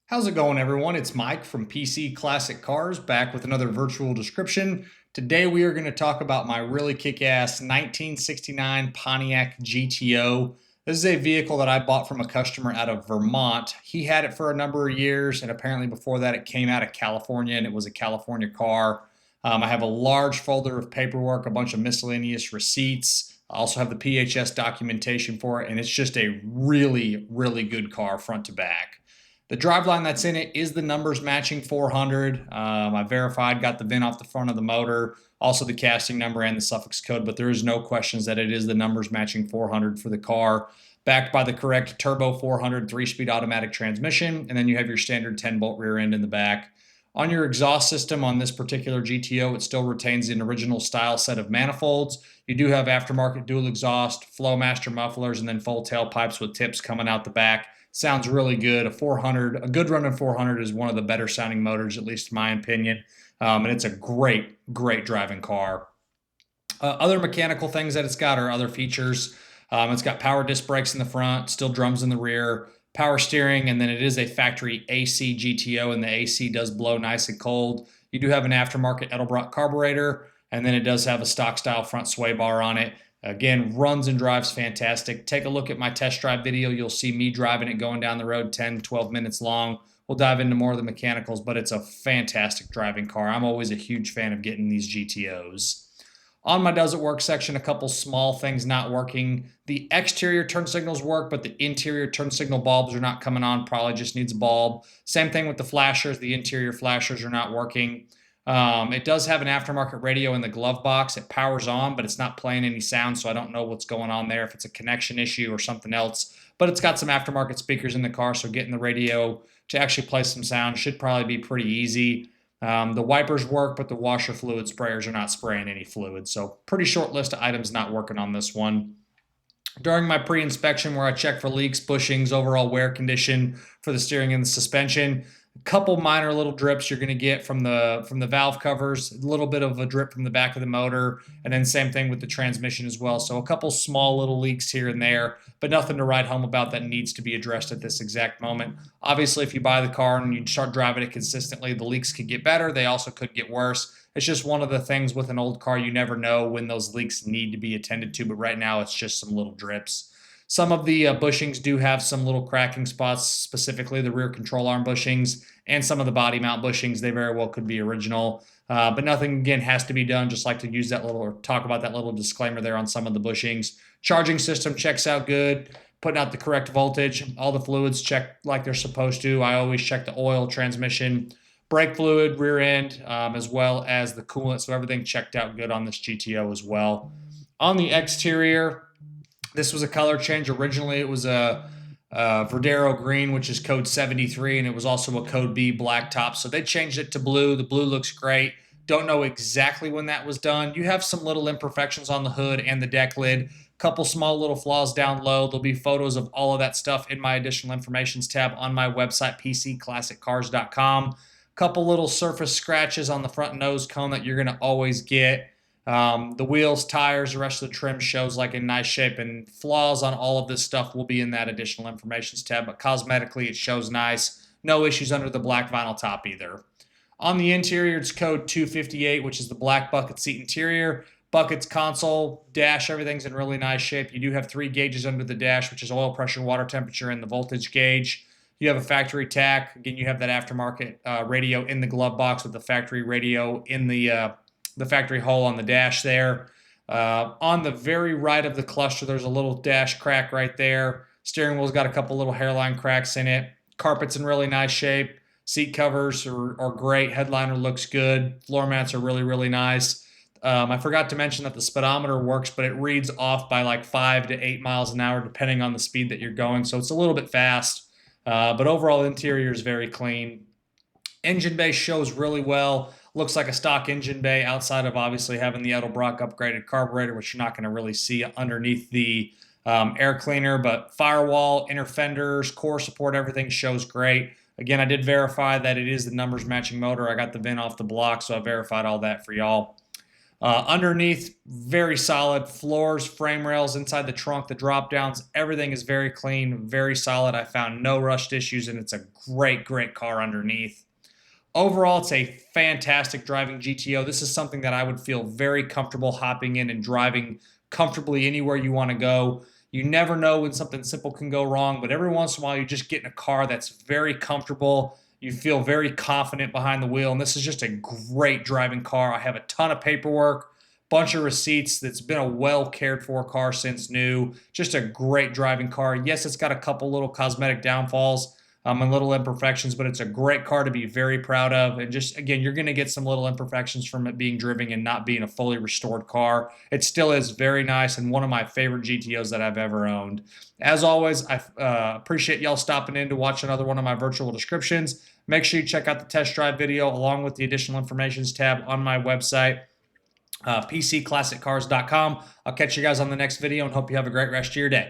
How's it going, everyone? It's Mike from PC Classic Cars back with another virtual description. Today we are going to talk about my really kick-ass 1969 Pontiac GTO. This is a vehicle that I bought from a customer out of Vermont. He had it for a number of years, and apparently before that it came out of California, and it was a California car. I have a large folder of paperwork, a bunch of miscellaneous receipts. I also have the PHS documentation for it, and it's just a really, really good car front to back. The driveline that's in it is the numbers matching 400. I verified, got the VIN off the front of the motor, also the casting number and the suffix code, but there is no questions that it is the numbers matching 400 for the car, backed by the correct turbo 400 3-speed automatic transmission, and then you have your standard 10-bolt rear end in the back. On your exhaust system on this particular GTO, it still retains an original style set of manifolds. You do have aftermarket dual exhaust, Flowmaster mufflers, and then full tailpipes with tips coming out the back. Sounds really good. A 400, a good running 400 is one of the better sounding motors, at least in my opinion. And it's a great, great driving car. Other mechanical things that it's got are other features. It's got power disc brakes in the front, steel drums in the rear, power steering, and then it is a factory AC GTO, and the AC does blow nice and cold. You do have an aftermarket Edelbrock carburetor, and then it does have a stock style front sway bar on it. Again, runs and drives fantastic. Take a look at my test drive video. You'll see me driving it going down the road 10, 12 minutes long. We'll dive into more of the mechanicals, but it's a fantastic driving car. I'm always a huge fan of getting these GTOs. On my does it work section, a couple small things not working. The exterior turn signals work, but the interior turn signal bulbs are not coming on. Probably just needs a bulb. Same thing with the flashers. The interior flashers are not working. It does have an aftermarket radio in the glove box. It powers on, but it's not playing any sound, so I don't know what's going on there, if it's a connection issue or something else. But it's got some aftermarket speakers in the car, so getting the radio to actually play some sound should probably be pretty easy. The wipers work, but the washer fluid sprayers are not spraying any fluid, so pretty short list of items not working on this one. During my pre-inspection where I checked for leaks, bushings, overall wear condition for the steering and the suspension, couple minor little drips you're going to get from the valve covers, a little bit of a drip from the back of the motor, and then same thing with the transmission as well. So a couple small little leaks here and there, but nothing to write home about that needs to be addressed at this exact moment. Obviously, if you buy the car and you start driving it consistently, the leaks could get better. They also could get worse. It's just one of the things with an old car, you never know when those leaks need to be attended to, but right now it's just some little drips. Some of the bushings do have some little cracking spots, specifically the rear control arm bushings and some of the body mount bushings. They very well could be original, but nothing, again, has to be done. Just like to use that little, or talk about that little disclaimer there on some of the bushings. Charging system checks out good, putting out the correct voltage. All the fluids check like they're supposed to. I always check the oil, transmission, brake fluid, rear end, as well as the coolant. So everything checked out good on this GTO as well. On the exterior, this was a color change. Originally, it was a Verdero green, which is code 73, and it was also a code B black top. So they changed it to blue. The blue looks great. Don't know exactly when that was done. You have some little imperfections on the hood and the deck lid. Couple small little flaws down low. There'll be photos of all of that stuff in my additional informations tab on my website, pcclassiccars.com. Couple little surface scratches on the front nose cone that you're going to always get. The wheels, tires, the rest of the trim shows like in nice shape, and flaws on all of this stuff will be in that additional information tab, but cosmetically it shows nice. No issues under the black vinyl top either. On the interior, it's code 258, which is the black bucket seat interior. Buckets, console, dash, everything's in really nice shape. You do have 3 gauges under the dash, which is oil pressure, water temperature, and the voltage gauge. You have a factory tack. Again, you have that aftermarket radio in the glove box with the factory radio in the factory hole on the dash there. On the very right of the cluster, there's a little dash crack right there. Steering wheel's got a couple little hairline cracks in it. Carpet's in really nice shape. Seat covers are great. Headliner looks good. Floor mats are really, really nice. I forgot to mention that the speedometer works, but it reads off by like 5 to 8 miles an hour, depending on the speed that you're going. So it's a little bit fast, but overall interior is very clean. Engine bay shows really well. Looks like a stock engine bay outside of obviously having the Edelbrock upgraded carburetor, which you're not going to really see underneath the air cleaner. But firewall, inner fenders, core support, everything shows great. Again, I did verify that it is the numbers matching motor. I got the VIN off the block, so I verified all that for y'all. Underneath, very solid floors, frame rails inside the trunk, the drop downs, everything is very clean, very solid. I found no rust issues, and it's a great, great car underneath. Overall, it's a fantastic driving GTO. This is something that I would feel very comfortable hopping in and driving comfortably anywhere you want to go. You never know when something simple can go wrong, but every once in a while you just get in a car that's very comfortable. You feel very confident behind the wheel, and this is just a great driving car. I have a ton of paperwork, bunch of receipts. That's been a well cared for car since new. Just a great driving car. Yes, it's got a couple little cosmetic downfalls and little imperfections, but it's a great car to be very proud of. And just, again, you're going to get some little imperfections from it being driven and not being a fully restored car. It still is very nice and one of my favorite GTOs that I've ever owned. As always, I appreciate y'all stopping in to watch another one of my virtual descriptions. Make sure you check out the test drive video along with the additional informations tab on my website, PCClassicCars.com. I'll catch you guys on the next video and hope you have a great rest of your day.